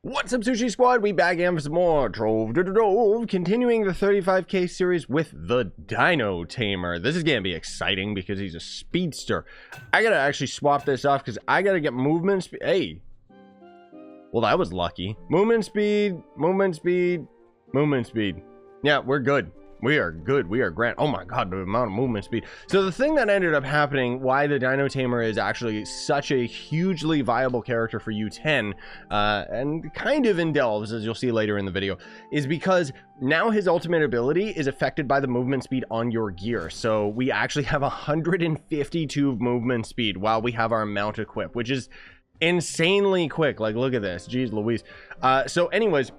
What's up, Scyushi Squad? We back again for some more Trove, continuing the 35k series with the Dino Tamer. This is gonna be exciting because he's a speedster. I gotta actually swap this off because I gotta get movement speed. Hey, well, that was lucky. Movement speed, movement speed, movement speed. Yeah, we're good. We are good. We are grand. Oh my god, the amount of movement speed. So the thing that ended up happening, why the Dino Tamer is actually such a hugely viable character for U10, and kind of in Delves, as you'll see later in the video, is because now his ultimate ability is affected by the movement speed on your gear. So we actually have 152 movement speed while we have our mount equipped, which is insanely quick. Like, look at this. Jeez Louise. So anyways,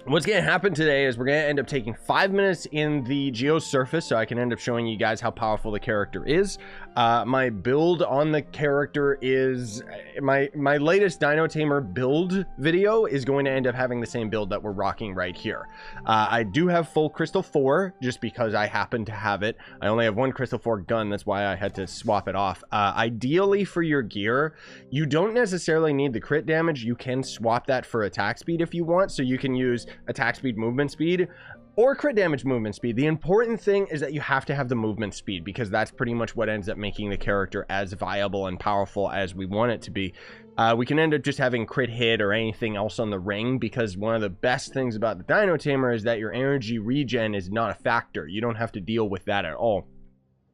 what's going to happen today is we're going to end up taking 5 minutes in the geo surface so I can end up showing you guys how powerful the character is. My build on the character is my latest Dino Tamer build video is going to end up having the same build that we're rocking right here. I do have full crystal 4 just because I happen to have it. I only have one crystal 4 gun. That's why I had to swap it off. Ideally for your gear, you don't necessarily need the crit damage. You can swap that for attack speed if you want. So you can use attack speed, movement speed, or crit damage, movement speed. The important thing is that you have to have the movement speed because that's pretty much what ends up making the character as viable and powerful as we want it to be. We can end up just having crit hit or anything else on the ring because one of the best things about the Dino Tamer is that your energy regen is not a factor. You don't have to deal with that at all.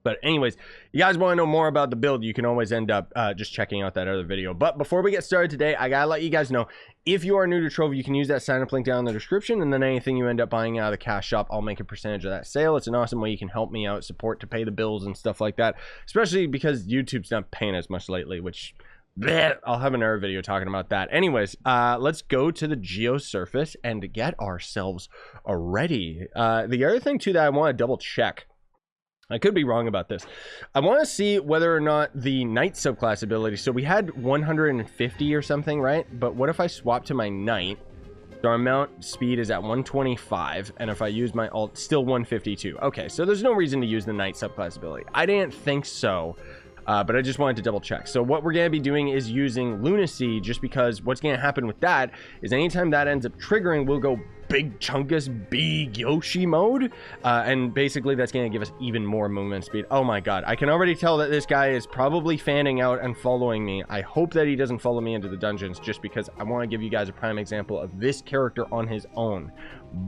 But anyways, you guys want to know more about the build, you can always end up just checking out that other video. But before we get started today, I gotta let you guys know, if you are new to Trove, you can use that sign up link down in the description, and then anything you end up buying out of the cash shop, I'll make a percentage of that sale. It's an awesome way you can help me out, support to pay the bills and stuff like that, especially because YouTube's not paying as much lately, which bleh, I'll have another video talking about that. Anyways, let's go to the geo surface and get ourselves ready. The other thing too that I want to double check, I could be wrong about this. I want to see whether or not the Knight subclass ability, so we had 150 or something, right? But what if I swap to my Knight? So our mount speed is at 125, and if I use my alt, still 152. Okay, so there's no reason to use the Knight subclass ability. I didn't think so, but I just wanted to double check. So what we're going to be doing is using Lunacy, just because what's going to happen with that is anytime that ends up triggering, we'll go big chunkus big Yoshi mode, and basically that's going to give us even more movement speed. Oh my god, I can already tell that this guy is probably fanning out and following me. I hope that he doesn't follow me into the dungeons, just because I want to give you guys a prime example of this character on his own.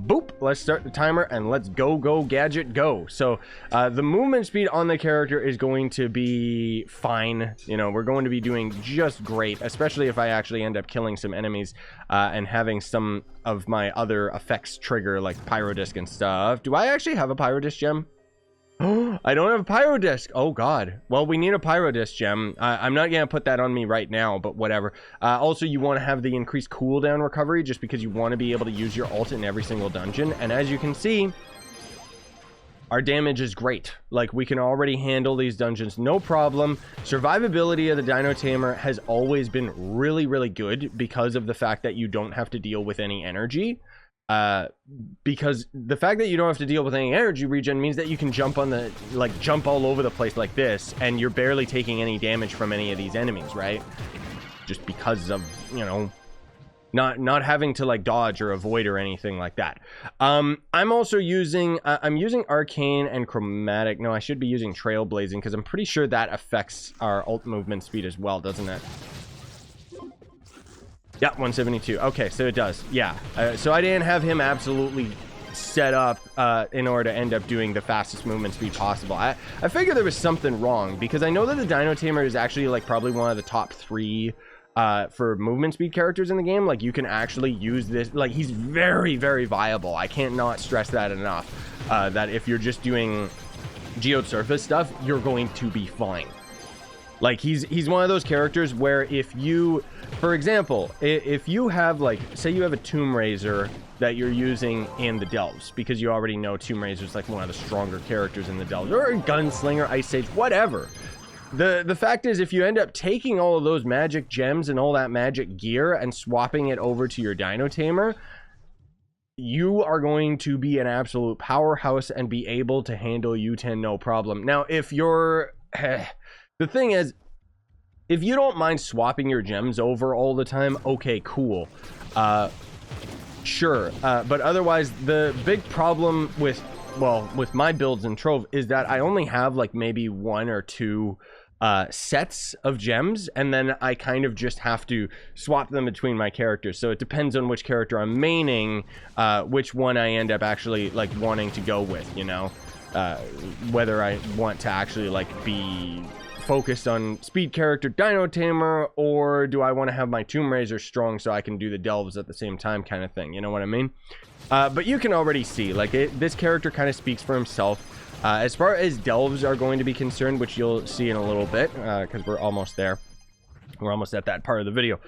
Boop, let's start the timer and let's go gadget go. So the movement speed on the character is going to be fine. You know, we're going to be doing just great, especially if I actually end up killing some enemies and having some of my other effects trigger, like pyro disc and stuff. Do I actually have a pyro disc gem? I don't have a pyro disc. Oh god. Well, we need a pyro disc gem. I'm not gonna put that on me right now, but whatever. Also, you want to have the increased cooldown recovery just because you want to be able to use your ult in every single dungeon. And as you can see, our damage is great. Like, we can already handle these dungeons no problem. Survivability of the Dino Tamer has always been really good because of the fact that you don't have to deal with any energy. Because the fact that you don't have to deal with any energy regen means that you can jump on the, like, jump all over the place like this, and you're barely taking any damage from any of these enemies, right? Just because of, you know, not having to like dodge or avoid or anything like that. I'm also using I'm using arcane and chromatic. No, I should be using trailblazing because I'm pretty sure that affects our ult movement speed as well, doesn't it? Yeah, 172. Okay, so it does. Yeah. So I didn't have him absolutely set up in order to end up doing the fastest movement speed possible. I figured there was something wrong because I know that the Dino Tamer is actually like probably one of the top 3 for movement speed characters in the game. Like, you can actually use this, like, he's very viable. I can't not stress that enough, that if you're just doing geode surface stuff, you're going to be fine. Like, he's one of those characters where if you, for example, if you have, like, say you have a Tomb Raiser that you're using in the Delves, because you already know Tomb Raiser's like one of the stronger characters in the Delves, or a Gunslinger, Ice Sage, whatever. The fact is, if you end up taking all of those magic gems and all that magic gear and swapping it over to your Dino Tamer, you are going to be an absolute powerhouse and be able to handle U10 no problem. Now, if you're... the thing is, if you don't mind swapping your gems over all the time, okay, cool. Sure. But otherwise, the big problem with, well, with my builds in Trove is that I only have like maybe 1 or 2 sets of gems, and then I kind of just have to swap them between my characters. So it depends on which character I'm maining, which one I end up actually like wanting to go with, you know, whether I want to actually like be focused on speed character Dino Tamer, or do I want to have my Tomb Raiser strong so I can do the delves at the same time kind of thing, you know what I mean? But you can already see like this character kind of speaks for himself. As far as delves are going to be concerned, which you'll see in a little bit, because we're almost there. We're almost at that part of the video.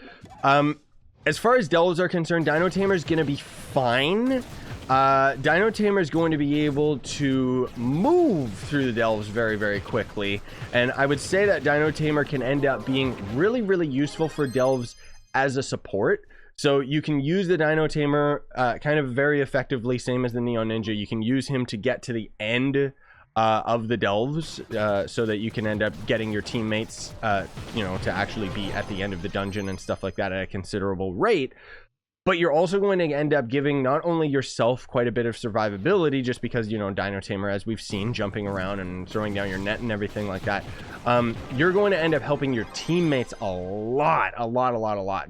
As far as delves are concerned, Dino Tamer is going to be fine. Dino Tamer is going to be able to move through the delves very, very quickly. And I would say that Dino Tamer can end up being really, really useful for delves as a support. So you can use the Dino Tamer kind of very effectively, same as the Neon Ninja. You can use him to get to the end of the delves so that you can end up getting your teammates, you know, to actually be at the end of the dungeon and stuff like that at a considerable rate. But you're also going to end up giving not only yourself quite a bit of survivability, just because, you know, Dino Tamer, as we've seen, jumping around and throwing down your net and everything like that. You're going to end up helping your teammates a lot,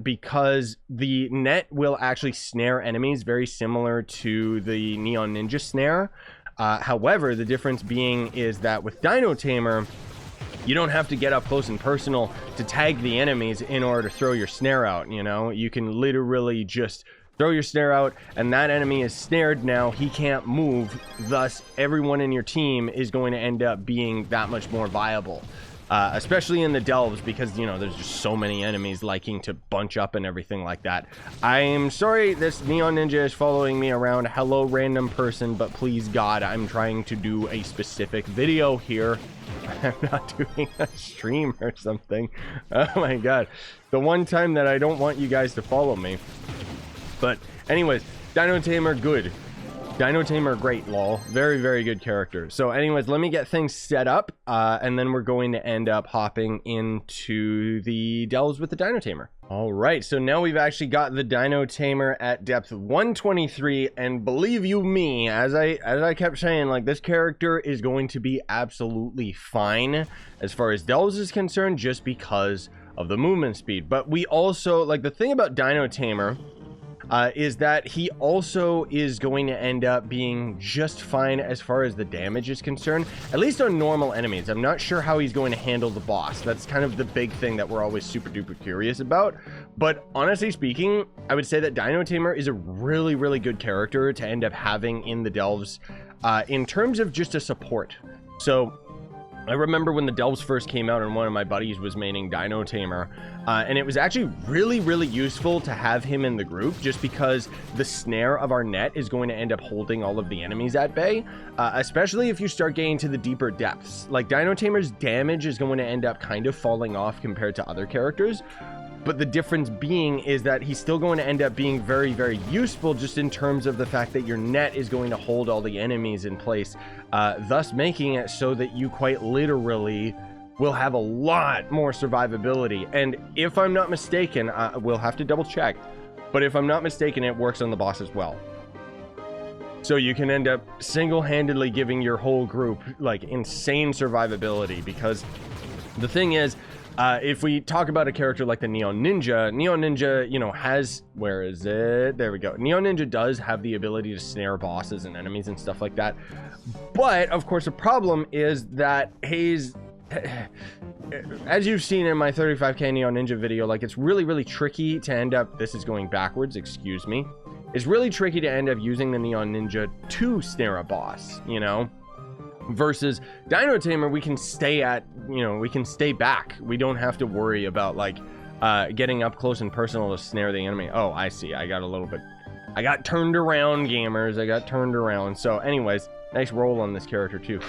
because the net will actually snare enemies very similar to the Neon Ninja snare. However, the difference being is that with Dino Tamer, you don't have to get up close and personal to tag the enemies in order to throw your snare out, you know? You can literally just throw your snare out, and that enemy is snared now. He can't move. Thus, everyone in your team is going to end up being that much more viable. Especially in the delves, because, you know, there's just so many enemies liking to bunch up and everything like that. I'm sorry this Neon Ninja is following me around. Hello, random person, but please, God, I'm trying to do a specific video here. I'm not doing a stream or something. Oh my God. The one time that I don't want you guys to follow me. But anyways, Dino Tamer, good. Dino Tamer, great, lol. Very, very good character. So anyways, let me get things set up, and then we're going to end up hopping into the delves with the Dino Tamer. All right, so now we've actually got the Dino Tamer at depth 123, and believe you me, as I kept saying, like, this character is going to be absolutely fine as far as delves is concerned, just because of the movement speed. But we also, like, the thing about Dino Tamer is that he also is going to end up being just fine as far as the damage is concerned, at least on normal enemies. I'm not sure how he's going to handle the boss. That's kind of the big thing that we're always super duper curious about. But honestly speaking, I would say that Dino Tamer is a really, really good character to end up having in the delves in terms of just a support. So I remember when the delves first came out and one of my buddies was maining Dino Tamer, and it was actually really, really useful to have him in the group, just because the snare of our net is going to end up holding all of the enemies at bay, especially if you start getting to the deeper depths. Like, Dino Tamer's damage is going to end up kind of falling off compared to other characters, but the difference being is that he's still going to end up being very, very useful, just in terms of the fact that your net is going to hold all the enemies in place, thus making it so that you quite literally will have a lot more survivability. And if I'm not mistaken, we'll have to double check, but if I'm not mistaken, it works on the boss as well. So you can end up single-handedly giving your whole group like insane survivability, because the thing is, if we talk about a character like the Neon Ninja, you know, has, where is it? There we go. Neon Ninja does have the ability to snare bosses and enemies and stuff like that. But of course, the problem is that he's, as you've seen in my 35k Neon Ninja video, like, it's really, really tricky to end up, this is going backwards, excuse me. It's really tricky to end up using the Neon Ninja to snare a boss, you know? Versus Dino Tamer, we can stay at, you know, we can stay back. We don't have to worry about, like, getting up close and personal to snare the enemy. Oh, I see. I got a little bit, I got turned around, gamers. I got turned around. So anyways, nice roll on this character too.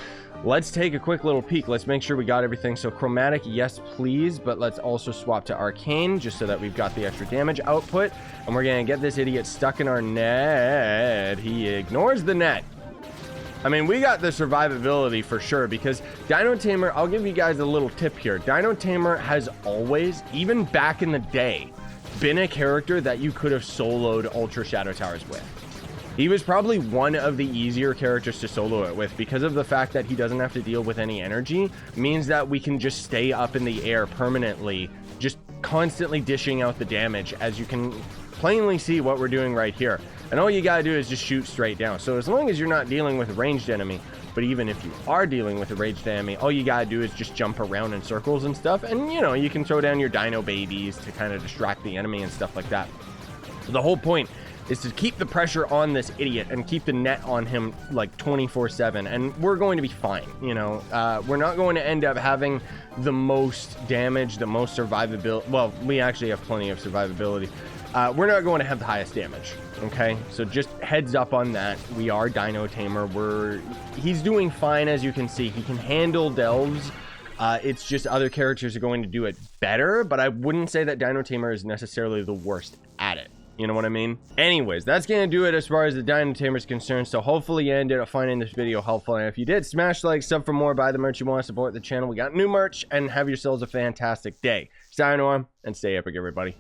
Let's take a quick little peek. Let's make sure we got everything. So chromatic, yes please, but let's also swap to arcane, just so that we've got the extra damage output. And we're gonna get this idiot stuck in our net. He ignores the net. I mean, we got the survivability for sure, because Dino Tamer, I'll give you guys a little tip here. Dino Tamer has always, even back in the day, been a character that you could have soloed Ultra Shadow Towers with. He was probably one of the easier characters to solo it with, because of the fact that he doesn't have to deal with any energy, means that we can just stay up in the air permanently, just constantly dishing out the damage, as you can plainly see what we're doing right here. And all you gotta do is just shoot straight down. So as long as you're not dealing with a ranged enemy, but even if you are dealing with a ranged enemy, all you gotta do is just jump around in circles and stuff, and you know, you can throw down your dino babies to kind of distract the enemy and stuff like that. So the whole point is to keep the pressure on this idiot and keep the net on him like 24/7, and we're going to be fine. You know, we're not going to end up having the most damage, the most survivability. Well, we actually have plenty of survivability. We're not going to have the highest damage, okay? So just heads up on that. We are Dino Tamer. He's doing fine, as you can see. He can handle delves. It's just other characters are going to do it better, but I wouldn't say that Dino Tamer is necessarily the worst at it. You know what I mean? Anyways, that's gonna do it as far as the Dino Tamer is concerned. So hopefully you ended up finding this video helpful, and if you did, smash like, sub for more, buy the merch you want to support the channel. We got new merch, and have yourselves a fantastic day. Sayonara, and stay epic, everybody.